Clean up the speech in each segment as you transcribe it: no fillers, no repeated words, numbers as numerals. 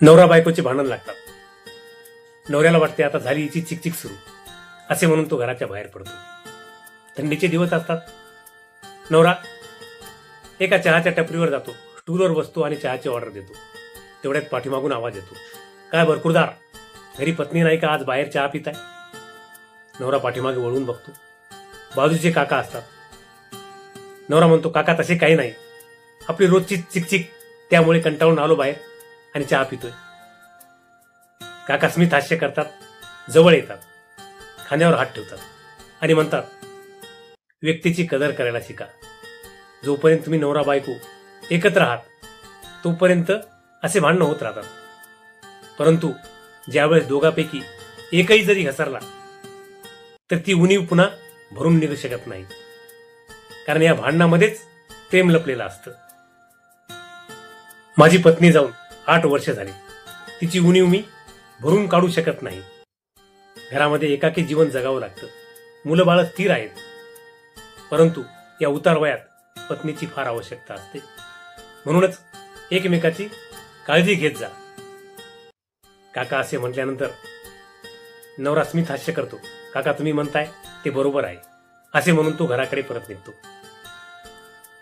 नवरा बायकोचे भांडण लागतात. नवऱ्याला वाटते आता झाली हिची चिकचिक सुरू, असे म्हणून तो घराच्या बाहेर पडतो. थंडीचे दिवस असतात. नवरा एका चहाच्या टपरीवर जातो, स्टूलवर बसतो आणि चहाची ऑर्डर देतो. तेवढ्यात पाठीमागून आवाज येतो, काय बरकुरदार, घरी पत्नी नाही का, आज बाहेर चहा पिताय? नवरा पाठीमागे वळून बघतो. बाजूचे काका असतात. नवरा म्हणतो, काका तसे काही नाही, आपली रोजची चिकचिक, त्यामुळे कंटाळून आलो बाहेर आणि चहा पितोय. काका स्मित हास्य करतात, जवळ येतात, खांद्यावर हात ठेवतात आणि म्हणतात, व्यक्तीची कदर करायला शिका. जोपर्यंत तुम्ही नवरा बायको एकत्र आहात तोपर्यंत असे भांडणं होत राहतात. परंतु ज्यावेळेस दोघांपैकी एकही जरी घसरला तर ती उणीव पुन्हा भरून निघू शकत नाही, कारण या भांडणामध्येच प्रेम लपलेलं असतं. माझी पत्नी जाऊन 8 वर्ष झाली. तिची उणीव मी भरून काढू शकत नाही. घरामध्ये एकाकी जीवन जगावं लागतं. मुलं बाळ स्थिर आहेत, परंतु या उतार वयात पत्नीची फार आवश्यकता असते. म्हणूनच एकमेकाची काळजी घेत जा. काका असे म्हटल्यानंतर नवरा स्मित हास्य करतो. काका तुम्ही म्हणताय ते बरोबर आहे, असे म्हणून तो घराकडे परत निघतो.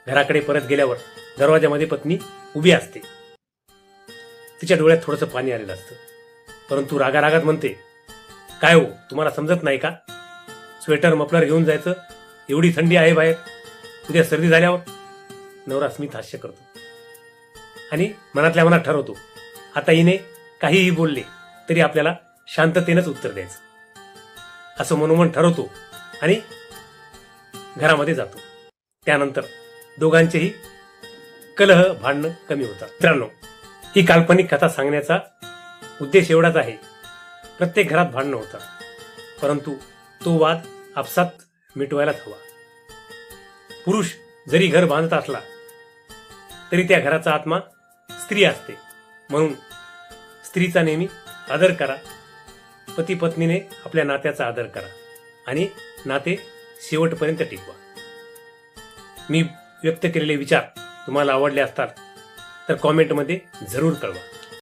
घराकडे परत गेल्यावर दरवाजामध्ये पत्नी उभी असते. तिच्या डोळ्यात थोडंसं पाणी आलेलं असतं, परंतु रागारागात म्हणते, काय हो, तुम्हाला समजत नाही का? स्वेटर मफलर घेऊन जायचं, एवढी थंडी आहे बाहेर, उद्या सर्दी झाल्यावर. नवरा स्मित हास्य करतो आणि मनातल्या मनात ठरवतो, आता हिने काहीही बोलले तरी आपल्याला शांततेनंच उत्तर द्यायचं, असं मनोमन ठरवतो आणि घरामध्ये जातो. त्यानंतर दोघांचेही कलह भांडणं कमी होतात. मित्रांनो, ही काल्पनिक कथा सांगण्याचा उद्देश एवढाच आहे. प्रत्येक घरात भांडणं होतात, परंतु तो वाद आपसात मिटवायलाच हवा. पुरुष जरी घर बांधत असला तरी त्या घराचा आत्मा स्त्री असते. म्हणून स्त्रीचा नेहमी आदर करा. पती पत्नीने आपल्या नात्याचा आदर करा आणि नाते शेवटपर्यंत टिकवा. मी व्यक्त केलेले विचार तुम्हाला आवडले असतात तर कॉमेंटमध्ये जरूर कळवा.